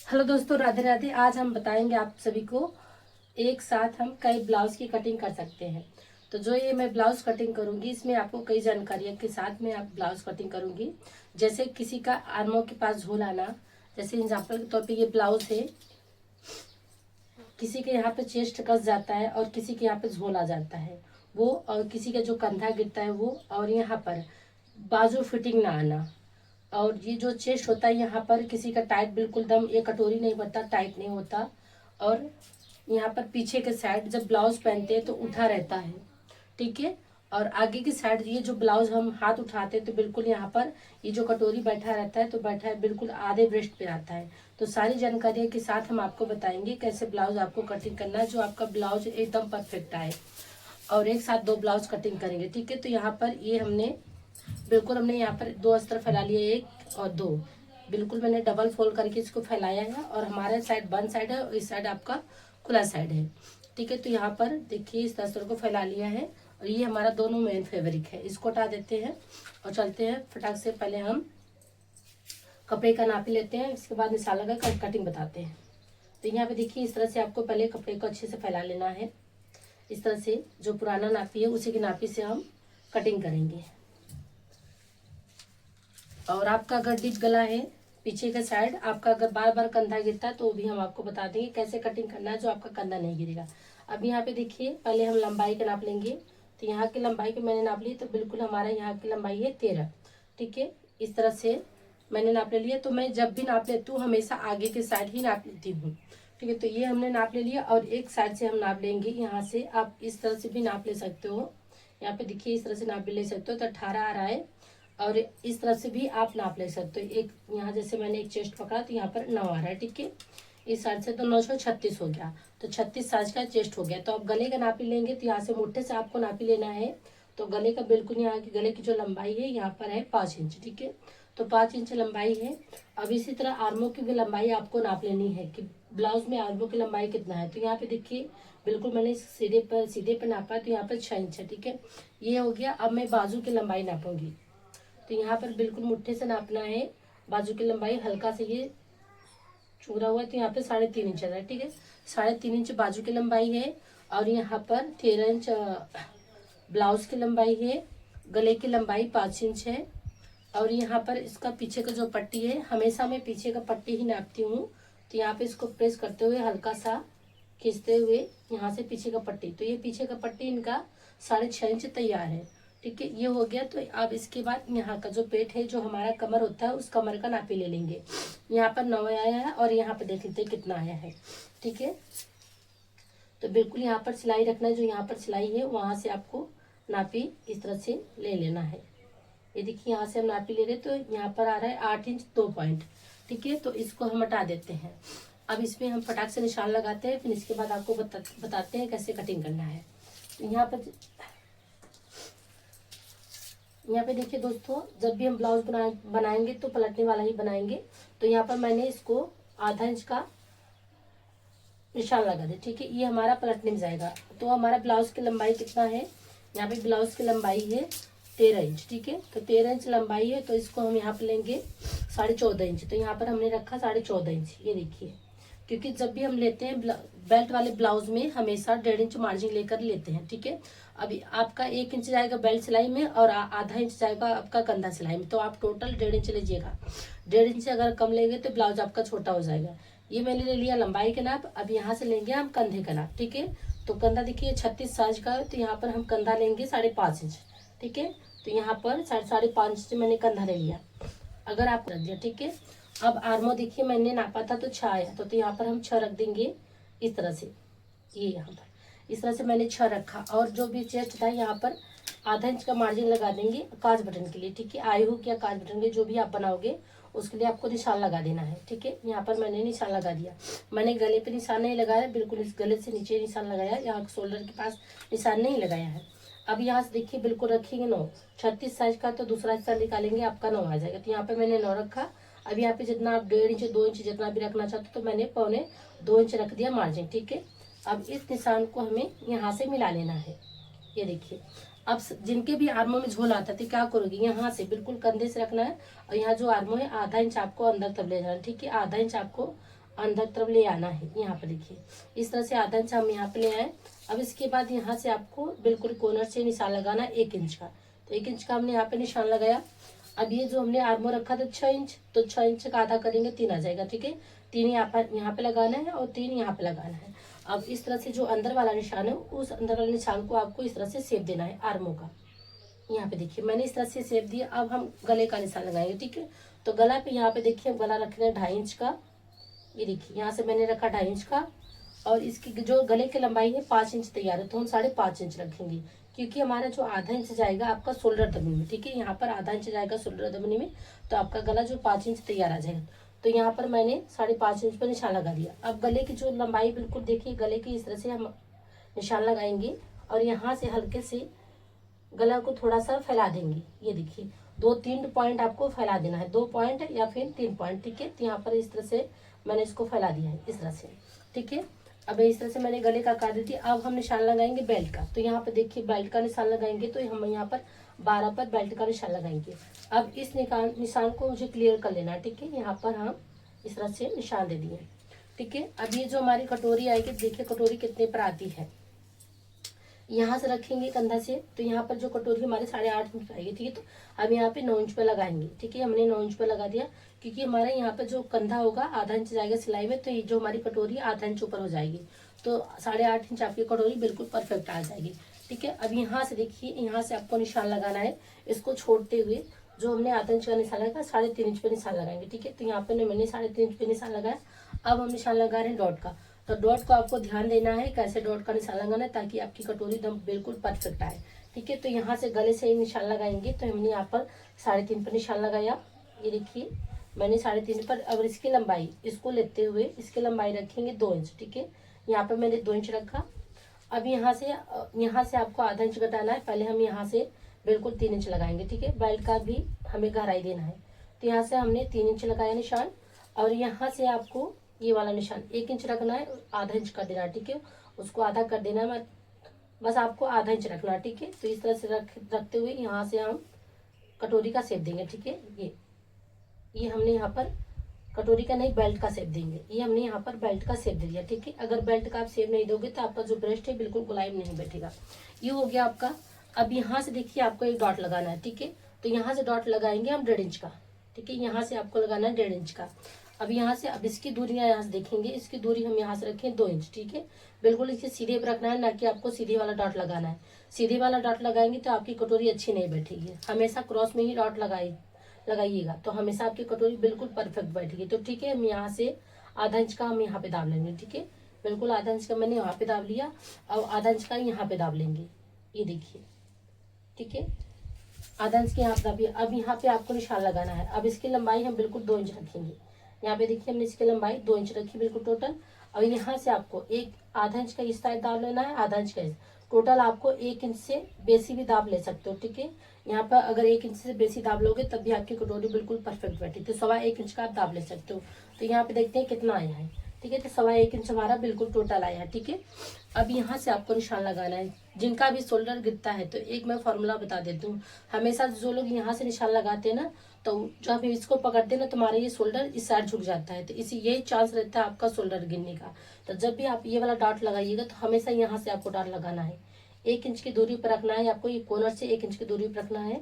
Hello दोस्तों, राधे राधे। आज हम बताएंगे आप सभी को एक साथ हम कई ब्लाउज की कटिंग कर सकते हैं। तो जो ये मैं ब्लाउज कटिंग करूंगी इसमें आपको कई जानकारियों के साथ में आप ब्लाउज कटिंग करूंगी। जैसे किसी का आर्मों के पास झोल आना, जैसे एग्जाम्पल के तौर पे ये ब्लाउज है, किसी के यहाँ पे चेस्ट कस जाता है और किसी के यहाँ पे झोल आ जाता है वो, और किसी का जो कंधा गिरता है वो, और यहाँ पर बाजू फिटिंग ना आना, और ये जो चेस्ट होता है यहाँ पर किसी का टाइट बिल्कुल दम ये कटोरी नहीं बनता, टाइट नहीं होता, और यहाँ पर पीछे के साइड जब ब्लाउज पहनते हैं तो उठा रहता है, ठीक है। और आगे की साइड ये जो ब्लाउज हम हाथ उठाते हैं तो बिल्कुल यहाँ पर ये जो कटोरी बैठा रहता है तो बैठा है बिल्कुल आधे ब्रेस्ट पे आता है। तो सारी जानकारी के साथ हम आपको बताएंगे कैसे ब्लाउज आपको कटिंग करना है जो आपका ब्लाउज एकदम परफेक्ट आए। और एक साथ दो ब्लाउज कटिंग करेंगे, ठीक है। तो यहाँ पर ये हमने यहाँ पर दो अस्तर फैला लिए, एक और दो, बिल्कुल मैंने डबल फोल्ड करके इसको फैलाया है। और हमारा साइड बंद साइड है और इस साइड आपका खुला साइड है, ठीक है। तो यहाँ पर देखिए इस अस्तर को फैला लिया है और ये हमारा दोनों मेन फैब्रिक है। इसको हटा देते हैं और चलते हैं फटाक से। पहले हम कपड़े का नापी लेते हैं, इसके बाद निशान लगा कटिंग बताते हैं। तो यहाँ पे देखिए इस तरह से आपको पहले कपड़े को अच्छे से फैला लेना है। इस तरह से जो पुराना नापी है उसी की नापी से हम कटिंग करेंगे। और आपका अगर डीप गला है पीछे का साइड, आपका अगर बार बार कंधा गिरता है तो भी हम आपको बता देंगे कैसे कटिंग करना है जो आपका कंधा नहीं गिरेगा। अब यहाँ पे देखिए पहले हम लंबाई का नाप लेंगे। तो यहाँ की लंबाई को मैंने नाप ली, तो बिल्कुल हमारा यहाँ की लंबाई है 13, ठीक है। इस तरह से मैंने नाप ले लिया। तो मैं जब भी नाप लेती हूँ हमेशा आगे के साइड ही नाप लेती हूँ, ठीक है। तो ये हमने नाप ले लिया और एक साइड से हम नाप लेंगे। यहाँ से आप इस तरह से भी नाप ले सकते हो, यहाँ पे देखिए इस तरह से नाप भी ले सकते हो तो 18 आ रहा है। और इस तरह से भी आप नाप ले सकते हो। एक यहाँ जैसे मैंने एक चेस्ट पकड़ा तो यहाँ पर 9 आ रहा है, ठीक है। इस साइड से तो 936 हो गया, तो 36 साइज का चेस्ट हो गया। तो आप गले का नापी लेंगे तो यहाँ से मुट्ठे से आपको नापी लेना है। तो गले का बिल्कुल यहाँ की गले की जो लंबाई है यहाँ पर है 5 इंच, ठीक है। तो 5 इंच लंबाई है। अब इसी तरह आर्मों की भी लंबाई आपको नाप लेनी है कि ब्लाउज में आर्मों की लंबाई कितना है। तो यहाँ पे देखिए बिल्कुल मैंने सीधे पर नापा तो यहाँ पर 6 इंच है, ठीक है। ये हो गया। अब मैं बाजू की लंबाई नापूंगी। तो यहाँ पर बिल्कुल मुट्ठे से नापना है बाजू की लंबाई। हल्का से ये चूरा हुआ है तो यहाँ पे 3.5 इंच है, ठीक है। 3.5 इंच बाजू की लंबाई है। और यहाँ पर 13 इंच ब्लाउज की लंबाई है। गले की लंबाई 5 इंच है। और यहाँ पर इसका पीछे का जो पट्टी है, हमेशा मैं पीछे का पट्टी ही नापती हूँ। तो यहाँ पे इसको प्रेस करते हुए हल्का सा खींचते हुए यहाँ से पीछे का पट्टी, तो ये पीछे का पट्टी इनका 6.5 इंच तैयार है, ठीक है। ये हो गया। तो अब इसके बाद यहाँ का जो पेट है जो हमारा कमर होता है उस कमर का नापी ले लेंगे। यहाँ पर 9 आया है और यहाँ पे देख लेते हैं कितना आया है, ठीक है। तो बिल्कुल यहाँ पर सिलाई रखना है, जो यहाँ पर सिलाई है वहां से आपको नापी इस तरह से ले लेना है। ये देखिए यहाँ से हम नापी ले रहे तो यहाँ पर आ रहा है 8 इंच 2 पॉइंट, ठीक है। तो इसको हम हटा देते हैं। अब इसमें हम फटाक से निशान लगाते हैं, फिर इसके बाद आपको बताते हैं कैसे कटिंग करना है। यहाँ पे देखिए दोस्तों, जब भी हम ब्लाउज बनाएंगे तो पलटने वाला ही बनाएंगे। तो यहाँ पर मैंने इसको आधा इंच का निशान लगा दिया, ठीक है। ये हमारा पलटने में जाएगा। तो हमारा ब्लाउज की लंबाई कितना है, यहाँ पे ब्लाउज की लंबाई है 13 इंच, ठीक है। तो 13 इंच लंबाई है तो इसको हम यहाँ पे लेंगे 14.5 इंच। तो यहाँ पर हमने रखा 14.5 इंच, ये देखिए। क्योंकि जब भी हम लेते हैं बेल्ट वाले ब्लाउज में हमेशा 1.5 इंच मार्जिन लेकर लेते हैं, ठीक है। अभी आपका 1 इंच जाएगा बेल्ट सिलाई में और आधा इंच जाएगा आपका कंधा सिलाई में, तो आप टोटल 1.5 इंच लीजिएगा। 1.5 इंच अगर कम लेंगे तो ब्लाउज आपका छोटा हो जाएगा। ये मैंने ले लिया लंबाई का नाप। अब यहाँ से लेंगे हम कंधे का नाप, ठीक है। तो कंधा देखिए 36 साइज का है, तो यहाँ पर हम कंधा लेंगे 5.5 इंच, ठीक है। तो यहाँ पर 5.5 इंच मैंने कंधा ले लिया, अगर आप रख दिया, ठीक है। अब आर्मो देखिए मैंने नापा था तो 6 आया, तो यहाँ पर हम 6 रख देंगे इस तरह से। ये यहाँ पर इस तरह से मैंने 6 रखा। और जो भी चेस्ट था यहाँ पर आधा इंच का मार्जिन लगा देंगे काज बटन के लिए, ठीक है। आई हुक या काज बटन के जो भी आप बनाओगे उसके लिए आपको निशान लगा देना है, ठीक है। यहाँ पर मैंने निशान लगा दिया। मैंने गले पे निशान नहीं लगाया, बिल्कुल इस गले से नीचे निशान लगाया, यहाँ शोल्डर के पास निशान नहीं लगाया है। अब यहाँ से देखिए बिल्कुल रखेंगे 9। 36 साइज का तो दूसरा हिस्सा निकालेंगे आपका 9 आ जाएगा। तो यहाँ पे मैंने 9 रखा। अब यहाँ पे जितना आप 1.5 इंच 2 इंच जितना भी रखना चाहते हो तो मैंने 1.25 इंच रख दिया मार्जिन, ठीक है। अब इस निशान को हमें यहाँ से मिला लेना है, ये देखिए। अब जिनके भी आर्मों में झोल आता है तो क्या करोगे, यहाँ से बिल्कुल कंधे से रखना है और यहाँ जो आर्मो है आधा इंच आपको अंदर तब ले जाना है, ठीक है। आधा इंच आपको अंदर तरफ ले आना है। यहाँ पे देखिए इस तरह से आधा इंच हम यहाँ पे ले आए। अब इसके बाद यहाँ से आपको बिल्कुल कॉर्नर से निशान लगाना 1 इंच का। तो 1 इंच का हमने यहाँ पे निशान लगाया। अब ये जो हमने आर्मोर रखा था 6 इंच, तो 6 इंच का आधा करेंगे 3 आ जाएगा। ठीक है, 3 यहाँ पे लगाना है और 3 यहाँ पे लगाना है। अब इस तरह से जो अंदर वाला निशान है उस अंदर वाले निशान को आपको इस तरह से शेप देना है आर्मों का। यहाँ पे देखिए मैंने इस तरह से शेप दिया। अब हम गले का निशान लगाएंगे। ठीक है, तो गला पे यहाँ पे देखिए गला रखना है 2.5 इंच का। ये देखिए यहाँ से मैंने रखा 2.5 इंच का और इसकी जो गले की लंबाई है 5 इंच तैयार है, तो हम 5.5 इंच रखेंगे क्योंकि हमारा जो आधा इंच जाएगा आपका शोल्डर दबनी में। ठीक है, यहाँ पर आधा इंच जाएगा शोल्डर दबनी में, तो आपका गला जो 5 इंच तैयार आ जाएगा। तो यहाँ पर मैंने 5.5 इंच पर निशान लगा दिया। अब गले की जो लंबाई बिल्कुल देखिए गले की इस तरह से हम निशान लगाएंगे और यहाँ से हल्के से गला को थोड़ा सा फैला देंगे। ये देखिए 2-3 पॉइंट आपको फैला देना है, 2 पॉइंट या फिर 3 पॉइंट। ठीक है, तो यहाँ पर इस तरह से मैंने इसको फैला दिया है इस तरह से। ठीक है, अब इस तरह से मैंने गले का काट दी। अब हम निशान लगाएंगे बेल्ट का। तो यहाँ पर देखिए बेल्ट का निशान लगाएंगे, तो हम यहाँ पर 12 पर बेल्ट का निशान लगाएंगे। अब इस निशान को मुझे क्लियर कर लेना है। ठीक है, यहाँ पर हम इस तरह से निशान दे दिए। ठीक है, अब ये जो हमारी कटोरी आएगी, देखिए कटोरी कितने पर आती है। यहाँ से रखेंगे कंधा से, तो यहाँ पर जो कटोरी हमारे 8.5 इंच आएगी। ठीक है, तो हम यहाँ पे 9 इंच पे लगाएंगे। ठीक है, हमने 9 इंच पे लगा दिया क्योंकि हमारे यहाँ पे जो कंधा होगा आधा इंच जाएगा सिलाई में, तो ये जो हमारी कटोरी आधा इंच ऊपर हो जाएगी, तो 8.5 इंच आपकी कटोरी बिल्कुल परफेक्ट आ जाएगी। ठीक है, अब यहाँ से देखिए यहाँ से आपको निशान लगाना है। इसको छोड़ते हुए जो हमने आधा इंच का निशान लगाया 3.5 इंच पे निशान लगाएंगे। ठीक है, तो यहाँ पे मैंने 3.5 इंच पे निशान लगाया। अब हम निशान लगा रहे हैं डॉट का। तो डॉट को आपको ध्यान देना है कैसे डॉट का निशान लगाना है ताकि आपकी कटोरी एकदम बिल्कुल परफेक्ट आए। ठीक है, तो यहाँ से गले से निशान लगाएंगे। तो हमने यहाँ पर 3.5 पर निशान लगाया। ये देखिए मैंने 3.5 पर। अब इसकी लंबाई इसको लेते हुए इसकी लंबाई रखेंगे 2 इंच। ठीक है, यहाँ पर मैंने 2 इंच रखा। अब यहाँ से आपको आधा इंच घटाना है। पहले हम यहाँ से बिल्कुल 3 इंच लगाएंगे। ठीक है, बेल्ट का भी हमें गहराई देना है, तो यहाँ से हमने 3 इंच लगाया निशान। और यहाँ से आपको ये वाला निशान 1 इंच रखना है, आधा इंच कर देना है। ठीक है, उसको आधा कर देना है, बस आपको आधा इंच रखना है। ठीक है, तो इस तरह से रखते हुए यहाँ से हम कटोरी का शेप देंगे। ठीक है, ये हमने यहाँ पर कटोरी का नहीं बेल्ट का शेप देंगे। ये हमने यहाँ पर बेल्ट का शेप दे दिया। ठीक है, अगर बेल्ट का आप शेप नहीं दोगे तो आपका जो ब्रेस्ट है बिल्कुल गोलाई में नहीं बैठेगा। ये हो गया आपका। अब यहाँ से देखिए आपको एक डॉट लगाना है। ठीक है, तो यहाँ से डॉट लगाएंगे हम 1.5 इंच का। ठीक है, यहाँ से आपको लगाना है 1.5 इंच का। अब यहाँ से अब इसकी दूरी यहाँ से देखेंगे, इसकी दूरी हम यहाँ से रखें 2 इंच। ठीक है, बिल्कुल इसे सीधे पे रखना है, ना कि आपको सीधे वाला डॉट लगाना है। सीधे वाला डॉट लगाएंगे तो आपकी कटोरी अच्छी नहीं बैठेगी। हमेशा क्रॉस में ही डॉट लगाइएगा, तो हमेशा आपकी कटोरी बिल्कुल परफेक्ट बैठेगी। तो ठीक है, हम यहाँ से आधा इंच का हम यहाँ पे दाब लेंगे। ठीक है, बिल्कुल आधा इंच का मैंने यहाँ पे दाब लिया। अब आधा इंच का यहाँ पे दाब लेंगे। ये देखिए, ठीक है, आधा इंच के यहाँ पे दाबिए। अब यहाँ पे आपको निशान लगाना है। अब इसकी लंबाई हम बिल्कुल 2 इंच रखेंगे। यहाँ पे देखिए हमने इसकी लंबाई 2 इंच रखी बिल्कुल टोटल। और यहाँ से आपको आधा इंच का इस साइड दाब लेना है, आधा इंच का टोटल आपको 1 इंच से बेसी भी दाब ले सकते हो। ठीक है, यहाँ पर अगर 1 इंच से बेसी दाब लोगे तब भी आपकी कटोरी बिल्कुल परफेक्ट बैठी, तो 1.25 इंच का आप दाब ले सकते हो। तो यहाँ पे देखते हैं कितना आया है। ठीक है, तो 1.25 इंच हमारा बिल्कुल टोटल आया है। ठीक है, अब यहाँ से आपको निशान लगाना है। जिनका भी शोल्डर गिरता है, तो एक मैं फॉर्मूला बता देती हूँ। हमेशा जो लोग यहाँ से निशान लगाते हैं ना, तो जब इसको पकड़ते हैं ना, तुम्हारा ये शोल्डर इस साइड झुक जाता है, तो इसी यही चांस रहता है आपका शोल्डर गिरने का। तो जब भी आप ये वाला डॉट लगाइएगा तो हमेशा यहाँ से आपको डॉट लगाना है। 1 इंच की दूरी पर रखना है आपको, ये कॉर्नर से 1 इंच की दूरी पर रखना है।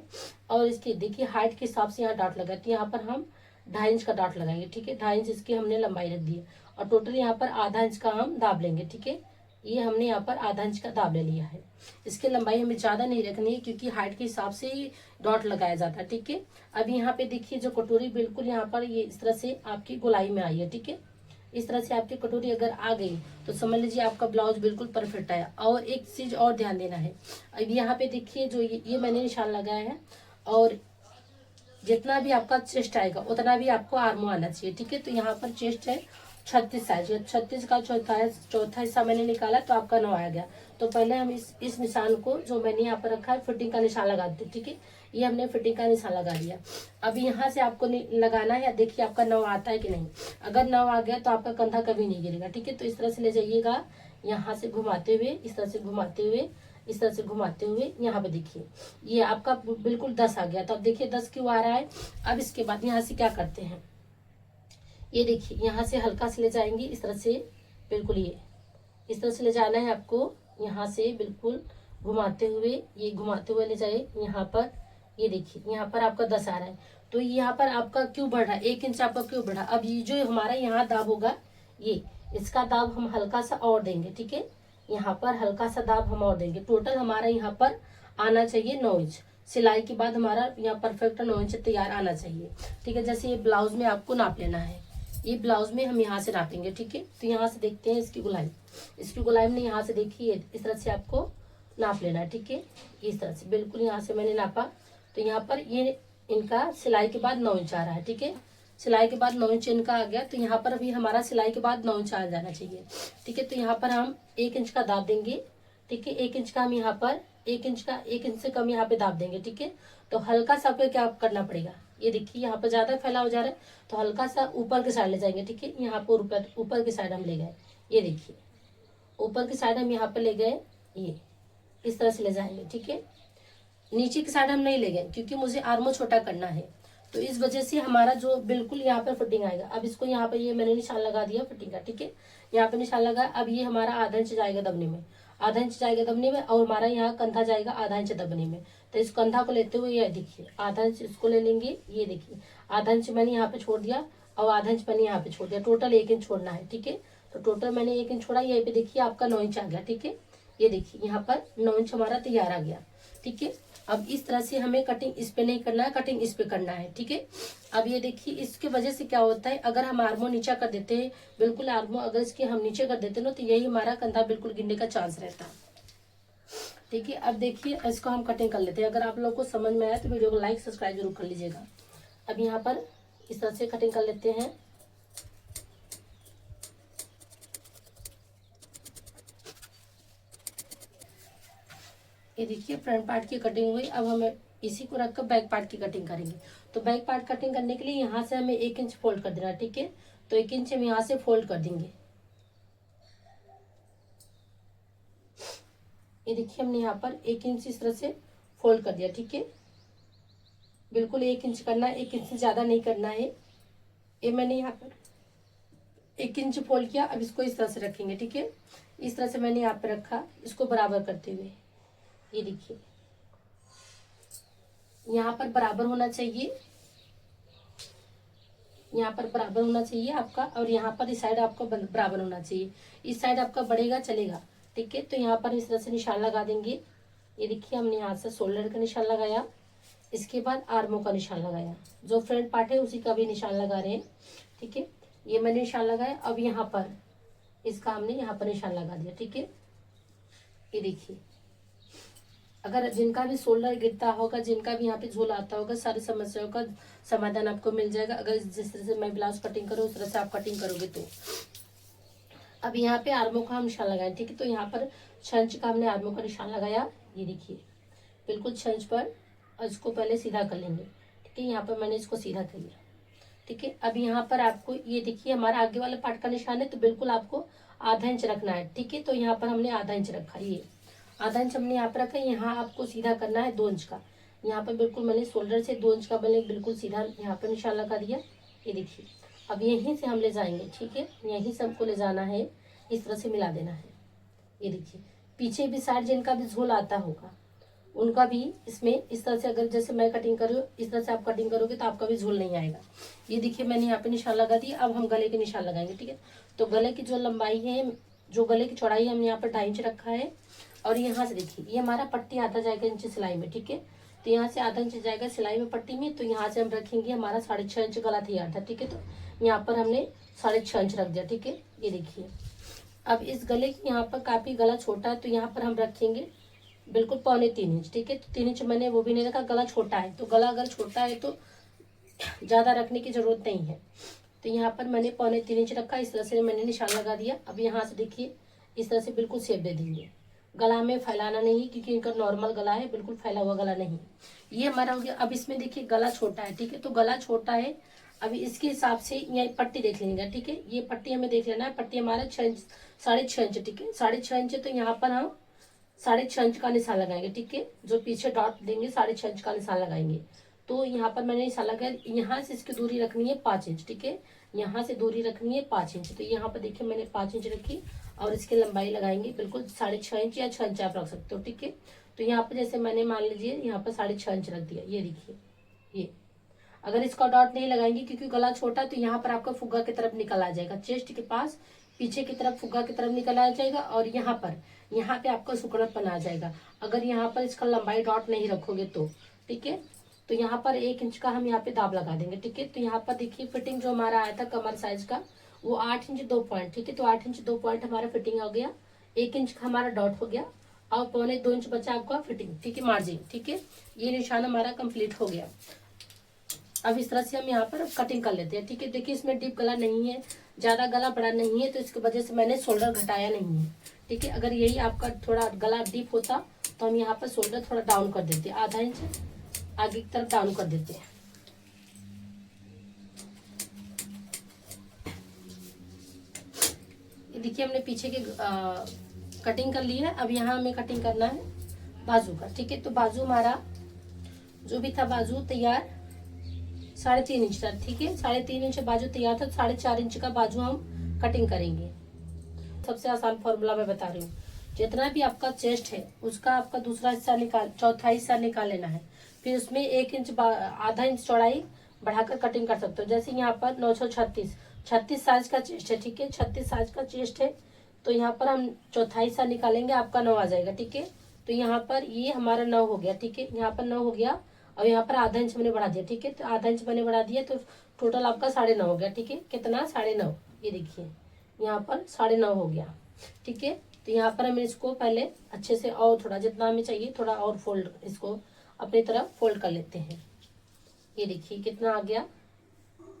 और इसकी देखिए हाइट के हिसाब से यहाँ डॉट लगाते हैं। यहाँ पर हम 2.5 इंच का डॉट लगाएंगे। ठीक है, 2.5 इंच इसकी हमने लंबाई रख दी है और टोटल यहाँ पर आधा इंच का हम दाब लेंगे। ठीक है, ये हमने यहाँ पर आधा इंच का दाब ले लिया है। इसकी लंबाई हमें ज्यादा नहीं रखनी है क्योंकि हाइट के हिसाब से ही डॉट लगाया जाता है। ठीक है, अब यहाँ पे देखिए जो कटोरी बिल्कुल यहाँ पर ये इस तरह से आपकी गोलाई में आई है। ठीक है, इस तरह से आपकी कटोरी अगर आ गई तो समझ लीजिए आपका ब्लाउज बिल्कुल परफेक्ट आया। और एक चीज और ध्यान देना है, अब यहाँ पे देखिए जो ये मैंने निशान लगाया है, और जितना भी आपका चेस्ट आएगा उतना भी आपको आर्मो आना चाहिए। ठीक है, तो यहाँ पर चेस्ट है 36 साइज, 36 का चौथा हिस्सा मैंने निकाला तो आपका 9 आ गया। तो पहले हम इस निशान को जो मैंने यहाँ पर रखा है फिटिंग का निशान लगा देते। ठीक है, ये हमने फिटिंग का निशान लगा दिया। अब यहाँ से आपको लगाना है, देखिए आपका 9 आता है कि नहीं। अगर 9 आ गया तो आपका कंधा कभी नहीं गिरेगा। ठीक है, तो इस तरह से ले जाइएगा, यहाँ से घुमाते हुए, इस तरह से घुमाते हुए, इस तरह से घुमाते हुए, यहाँ पे देखिए ये आपका बिल्कुल 10 आ गया। तो अब देखिए 10 क्यों आ रहा है। अब इसके बाद यहाँ से क्या करते हैं, ये देखिए यहाँ से हल्का से ले जाएंगे इस तरह से, बिल्कुल ये इस तरह से ले जाना है आपको, यहाँ से बिल्कुल घुमाते हुए, ये घुमाते हुए ले जाए यहाँ पर। ये देखिए यहाँ पर आपका 10 आ रहा है, तो यहाँ पर आपका क्यों बढ़ रहा है, 1 इंच आपका क्यों बढ़ा। अब ये जो हमारा यहाँ दाब होगा, ये इसका दाब हम हल्का सा और देंगे, ठीक है। यहाँ पर हल्का सा दाब हम और देंगे। टोटल हमारा यहाँ पर आना चाहिए 9 इंच। सिलाई के बाद हमारा यहाँ परफेक्ट 9 इंच तैयार आना चाहिए, ठीक है। जैसे ये ब्लाउज में आपको नाप लेना है, ये ब्लाउज में हम यहाँ से नापेंगे, ठीक है। तो यहाँ से देखते हैं इसकी गोलाई, इसकी गोलाई में यहाँ से देखिए इस तरह से आपको नाप लेना है, ठीक है। इस तरह से बिल्कुल यहाँ से मैंने नापा, तो यहाँ पर ये इनका सिलाई के बाद 9 इंच आ रहा है, ठीक है। सिलाई के बाद 9 इंच इनका आ गया, तो यहाँ पर भी हमारा सिलाई के बाद 9 इंच आ जाना चाहिए, ठीक है। तो यहाँ पर हम 1 इंच का दाब देंगे, ठीक है। 1 इंच का हम यहाँ पर 1 इंच का 1 इंच से कम यहाँ पे दाब देंगे, ठीक है। तो हल्का सा आपको क्या करना पड़ेगा, ये देखिए यहाँ पर ज्यादा फैला हो जा रहा है, तो हल्का सा ऊपर की साइड ले जाएंगे, ठीक है। यहाँ पर ऊपर की साइड हम ले गए, ये देखिए ऊपर की साइड हम यहाँ पर ले गए, ये इस तरह से ले जाएंगे, ठीक है। नीचे की साइड हम नहीं ले गए क्योंकि मुझे आर्मो छोटा करना है, तो इस वजह से हमारा जो बिल्कुल यहाँ पर फिटिंग आएगा। अब इसको यहाँ पर ये मैंने निशान लगा दिया फिटिंग का, ठीक है। यहाँ पे निशान लगा, अब ये हमारा आधा इंच जाएगा दबने में, आधा इंच जाएगा दबने में, और हमारा यहाँ कंधा जाएगा आधा इंच दबने में। तो इस कंधा को लेते हुए ये देखिए आधा इंच इसको ले लेंगे, ये देखिए आधा इंच मैंने यहाँ पे छोड़ दिया और आधा इंच मैंने यहाँ पे छोड़ दिया, टोटल 1 इंच छोड़ना है, ठीक है। तो टोटल मैंने 1 इंच छोड़ा, यहीं पे देखिए आपका 9 इंच आ गया, ठीक है। ये देखिए यहाँ पर 9 इंच हमारा तैयार आ गया, ठीक है। अब इस तरह से हमें कटिंग इस पे नहीं करना है, कटिंग इस पे करना है, ठीक है। अब ये देखिए इसके वजह से क्या होता है, अगर हम आर्मो नीचा कर देते हैं, बिल्कुल आर्मो अगर इसके हम नीचे कर देते ना, तो यही हमारा कंधा बिल्कुल गिरने का चांस रहता है, ठीक है। अब देखिए इसको हम कटिंग कर लेते हैं। अगर आप लोगों को समझ में आया तो वीडियो को लाइक सब्सक्राइब जरूर कर लीजिएगा। अब यहाँ पर इस तरह से कटिंग कर लेते हैं। ये देखिए फ्रंट पार्ट की कटिंग हुई। अब हमें इसी को रखकर बैक पार्ट की कटिंग करेंगे। तो बैक पार्ट कटिंग करने के लिए यहाँ से हमें 1 इंच फोल्ड कर देना है, ठीक है। तो 1 इंच हम यहाँ से फोल्ड कर देंगे। ये देखिए हमने यहाँ पर 1 इंच इस तरह से फोल्ड कर दिया, ठीक है। बिल्कुल 1 इंच करना है, 1 इंच से ज्यादा नहीं करना है। ये मैंने यहाँ पर 1 इंच फोल्ड किया। अब इसको इस तरह से रखेंगे, ठीक है। इस तरह से मैंने यहाँ पर रखा, इसको बराबर करते हुए। ये देखिए यहाँ पर बराबर होना चाहिए, यहाँ पर बराबर होना चाहिए आपका, और यहाँ पर इस साइड आपका बराबर होना चाहिए। इस साइड आपका बढ़ेगा चलेगा, ठीक है। तो यहाँ पर इस तरह से निशान लगा देंगे। ये देखिए हमने यहाँ से शोल्डर का निशान लगाया, इसके बाद आर्मों का निशान लगाया, जो फ्रंट पार्ट है उसी का भी निशान लगा रहे हैं, ठीक है। ये मैंने निशान लगाया। अब यहाँ पर इसका हमने यहाँ पर निशान लगा दिया, ठीक है। ये देखिए अगर जिनका भी शोल्डर गिरता होगा, जिनका भी यहाँ पे झोल आता होगा, सारी समस्याओं का समाधान आपको मिल जाएगा अगर जिस तरह से मैं ब्लाउज कटिंग करूँ उस तरह से आप कटिंग करोगे तो। अब यहाँ पे आर्मों का हम निशान लगाए, ठीक है। तो यहाँ पर 6 इंच का हमने आर्मों का निशान लगाया, ये देखिए बिल्कुल 6 इंच पर, और इसको पहले सीधा कर लेंगे, ठीक है। यहाँ पर मैंने इसको सीधा कर लिया, ठीक है। अब यहाँ पर आपको ये देखिए हमारा आगे वाले पार्ट का निशान है, तो बिल्कुल आपको आधा इंच रखना है, ठीक है। तो यहाँ पर हमने आधा इंच रखा, ये आधा इंच हमने यहाँ पर रखा है। यहाँ आपको सीधा करना है 2 इंच का। यहाँ पर बिल्कुल मैंने शोल्डर से 2 इंच का मैंने बिल्कुल सीधा यहाँ पर निशान लगा दिया, ये देखिए। अब यहीं से हम ले जाएंगे, ठीक है। यहीं से हमको ले जाना है, इस तरह से मिला देना है। ये देखिए पीछे भी साइड जिनका भी झोल आता होगा उनका भी इसमें इस तरह से, अगर जैसे मैं कटिंग कर रही हूँ इस तरह से आप कटिंग करोगे तो आपका भी झोल नहीं आएगा। ये देखिए मैंने यहाँ पे निशान लगा दिया। अब हम गले के निशान लगाएंगे, ठीक है। तो गले की जो लंबाई है, जो गले की चौड़ाई हमने यहाँ पर 2.5 इंच रखा है, और यहाँ से देखिए ये हमारा पट्टी आता जाएगा इंच सिलाई में, ठीक है। तो यहाँ से आधा इंच जाएगा सिलाई में पट्टी में, तो यहाँ से हम रखेंगे हमारा 6.5 इंच गला तैयार था, ठीक है। तो यहाँ पर हमने 6.5 इंच रख दिया, ठीक है। ये देखिए अब इस गले की यहाँ पर काफी गला छोटा है, तो यहाँ पर हम रखेंगे बिल्कुल 2.25 इंच, ठीक है। तो 3 इंच मैंने वो भी नहीं रखा, गला छोटा है, तो गला अगर छोटा है तो ज्यादा रखने की जरूरत नहीं है। तो यहाँ पर मैंने 2.25 इंच रखा, इस तरह से मैंने निशान लगा दिया। अब यहाँ से देखिए इस तरह से बिल्कुल शेप दे देंगे। गला में फैलाना नहीं, क्योंकि इनका नॉर्मल गला है, बिल्कुल फैला हुआ गला नहीं। ये हमारा हो गया। अब इसमें देखिए गला छोटा है, ठीक है। तो गला छोटा है, अभी इसके हिसाब से ये पट्टी देख लेंगे, ठीक है। ये पट्टी हमें देख लेना है, पट्टी हमारा 6.5 इंच, ठीक है। 6.5 इंच, तो यहाँ पर हम 6.5 इंच का निशान लगाएंगे, ठीक है। जो पीछे डॉट देंगे 6.5 इंच का निशान लगाएंगे। तो यहाँ पर मैंने निशान लगाया, यहाँ से इसकी दूरी रखनी है 5 इंच, ठीक है। यहाँ से दूरी रखनी है 5 इंच। तो यहाँ पर देखिए मैंने 5 इंच रखी और इसकी लंबाई लगाएंगे बिल्कुल 6.5 इंच या 6 इंच आप रख सकते हो, ठीक है। तो यहाँ पर जैसे मैंने मान लीजिए यहाँ पर 6.5 इंच रख दिया, ये देखिए। ये अगर इसका डॉट नहीं लगाएंगे क्योंकि गला छोटा, तो यहाँ पर आपका फुग्गा की तरफ निकल आ जाएगा, चेस्ट के पास पीछे की तरफ फुग्गा की तरफ निकल आ जाएगा और यहाँ पे आपका सुकड़पन आ जाएगा अगर यहाँ पर इसका लंबाई डॉट नहीं रखोगे तो, ठीक है। तो यहाँ पर 1 इंच का हम यहाँ पे दाब लगा देंगे, ठीक है। तो यहाँ पर देखिए फिटिंग जो हमारा आया था कमर साइज का वो 8 इंच 2 पॉइंट, ठीक है। तो 8 इंच 2 पॉइंट हमारा फिटिंग हो गया, 1 इंच का हमारा डॉट हो गया और 1.25 इंच बचा आपका फिटिंग, ठीक है, मार्जिन, ठीक है। ये निशान हमारा कंप्लीट हो गया। अब इस तरह से हम यहाँ पर कटिंग कर लेते हैं, ठीक है। देखिए इसमें डीप गला नहीं है, ज्यादा गला बड़ा नहीं है, तो इसकी वजह से मैंने शोल्डर घटाया नहीं है, ठीक है। अगर यही आपका थोड़ा गला डीप होता तो हम यहाँ पर शोल्डर थोड़ा डाउन कर देते, आधा इंच आगे की तरफ डाउन कर देते हैं। ये देखिए हमने पीछे के कटिंग कर ली है। अब यहाँ हमें कटिंग करना है बाजू का, ठीक है। तो बाजू हमारा जो भी था बाजू तैयार 3.5 इंच था, ठीक है। 3.5 इंच बाजू तैयार था, 4.5 इंच का बाजू हम कटिंग करेंगे। सबसे आसान फॉर्मूला मैं बता रही हूँ, जितना भी आपका चेस्ट है उसका आपका दूसरा हिस्सा निकाल, चौथा हिस्सा निकाल लेना है, फिर उसमें 1 इंच आधा इंच चौड़ाई बढ़ाकर कटिंग कर सकते हो। जैसे यहाँ पर 936 साइज का चेस्ट है, ठीक है, 36 साइज का चेस्ट है, तो यहाँ पर हम चौथा हिस्सा निकालेंगे, आपका 9 आ जाएगा, ठीक है। तो यहाँ पर ये हमारा 9 हो गया, ठीक है, यहाँ पर 9 हो गया और यहाँ पर आधा इंच मैंने बढ़ा दिया, ठीक है। तो आधा इंच मैंने बढ़ा दिया तो टोटल आपका 9.5 हो गया, ठीक है। कितना 9.5, ये देखिए यहाँ पर 9.5 हो गया, ठीक है। तो यहाँ पर हमें इसको पहले अच्छे से और थोड़ा जितना हमें चाहिए थोड़ा और फोल्ड, इसको अपनी तरफ फोल्ड कर लेते हैं। ये देखिए कितना आ गया,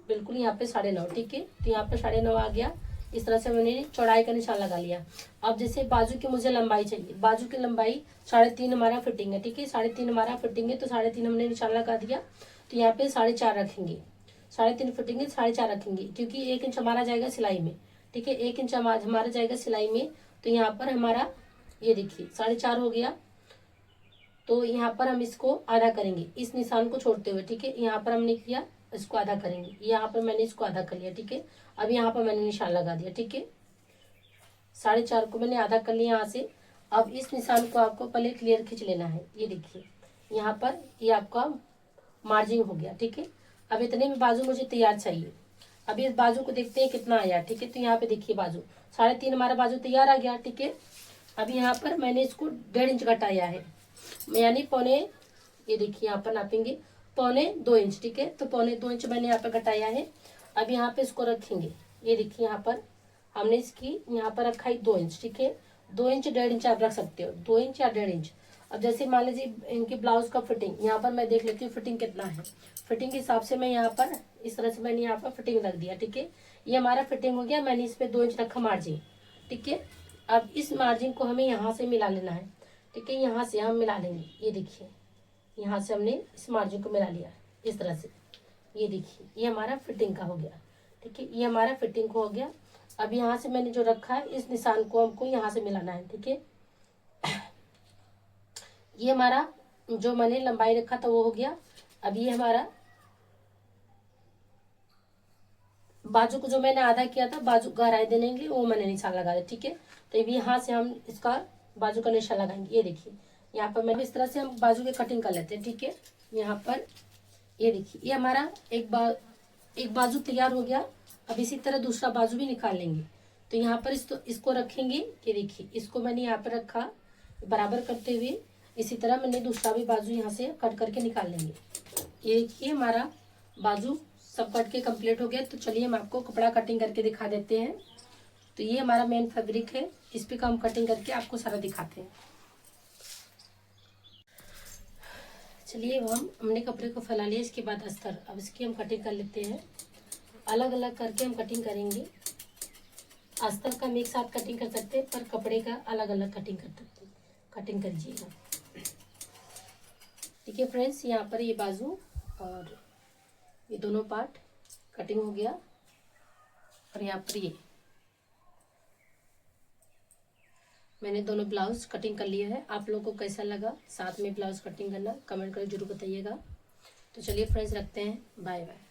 बिल्कुल यहाँ पे 9.5, ठीक है। तो यहाँ पे 9.5 आ गया। इस तरह से मैंने चौड़ाई का निशान लगा लिया। अब जैसे बाजू की मुझे लंबाई चाहिए, बाजू की लंबाई 3.5 हमारा फिटिंग है, ठीक है, 3.5 हमारा फिटिंग है, तो 3.5 हमने निशान लगा दिया। तो यहाँ पे 4.5 रखेंगे, 3.5 फिटिंग है, 4.5 रखेंगे क्योंकि 1 इंच हमारा जाएगा सिलाई में, ठीक है, 1 इंच हमारा जाएगा सिलाई में। तो यहाँ पर हमारा ये देखिए 4.5 हो गया। तो यहाँ पर हम इसको आधा करेंगे इस निशान को छोड़ते हुए, ठीक है। यहाँ पर हमने किया, इसको आधा करेंगे, यहाँ पर मैंने इसको आधा कर लिया, ठीक है। अब यहाँ पर मैंने निशान लगा दिया, ठीक है, 4.5 को मैंने आधा कर लिया यहाँ से। अब इस निशान को आपको पहले क्लियर खींच लेना है। ये देखिए यहाँ पर ये आपका मार्जिन हो गया, ठीक है। अब इतने में बाजू मुझे तैयार चाहिए। अब इस बाजू को देखते हैं कितना आया, ठीक है। तो यहाँ पे देखिए बाजू 3.5 हमारा बाजू तैयार आ गया, ठीक है। अब यहाँ पर मैंने इसको 1.5 इंच घटाया है, यानी पौने, ये देखिए यहाँ पर नापेंगे 1.25 इंच, ठीक है। तो 1.25 इंच मैंने यहाँ पर घटाया है। अब यहाँ पे इसको रखेंगे, ये देखिए यहाँ पर हमने इसकी यहाँ पर रखा है 2 इंच, ठीक है। 2 इंच 1.5 इंच आप रख सकते हो, 2 इंच या 1.5 इंच। अब जैसे मान लीजिए इनकी ब्लाउज का फिटिंग, यहाँ पर मैं देख लेती हूँ फिटिंग कितना है। फिटिंग के हिसाब से मैं यहाँ पर इस तरह से मैंने यहाँ पर फिटिंग रख दिया, ठीक है। ये हमारा फिटिंग हो गया, मैंने इस पे 2 इंच रखा मार्जिन, ठीक है। अब इस मार्जिन को हमें यहाँ से मिला लेना है, ठीक है, यहाँ से हम मिला लेंगे। ये देखिए यहाँ से हमने इस मार्जिन को मिला लिया इस तरह से। ये देखिए ये हमारा फिटिंग का हो गया, ठीक है, ये हमारा फिटिंग को हो गया। अब यहाँ से मैंने जो रखा है इस निशान को हमको यहाँ से मिलाना है, ठीक है। ये हमारा जो मैंने लंबाई रखा था वो हो गया। अब ये हमारा बाजू को जो मैंने आधा किया था, बाजू गहराई देने के लिए वो मैंने निशान लगा दिया, ठीक है। तो ये यहाँ से हम इसका बाजू का निशान लगाएंगे। ये देखिए यहाँ पर मैं इस तरह से हम बाजू की कटिंग कर लेते हैं, ठीक है। यहाँ पर ये देखिए ये हमारा एक बाजू तैयार हो गया। अब इसी तरह दूसरा बाजू भी निकाल लेंगे। तो यहाँ पर इसको रखेंगे, ये देखिए इसको मैंने यहाँ पर रखा बराबर करते हुए। इसी तरह मैंने दूसरा भी बाजू यहाँ से कट करके निकाल लेंगे। ये देखिए हमारा बाजू सब कट के कंप्लीट हो गया। तो चलिए हम आपको कपड़ा कटिंग करके दिखा देते हैं। तो ये हमारा मेन फैब्रिक है, इस पे हम कटिंग करके आपको सारा दिखाते हैं। चलिए हमने कपड़े को फैला लिया, इसके बाद अस्तर, अब इसकी हम कटिंग कर लेते हैं। अलग अलग करके हम कटिंग करेंगे। अस्तर का हम एक साथ कटिंग कर सकते हैं, पर कपड़े का अलग अलग कटिंग कर सकते हैं। कटिंग करिएगा, ठीक है फ्रेंड्स। यहाँ पर ये बाजू और ये दोनों पार्ट कटिंग हो गया। और यहाँ पर ये मैंने दोनों ब्लाउज कटिंग कर लिया है। आप लोगों को कैसा लगा साथ में ब्लाउज कटिंग करना कमेंट करके जरूर बताइएगा। तो चलिए फ्रेंड्स रखते हैं, बाय बाय।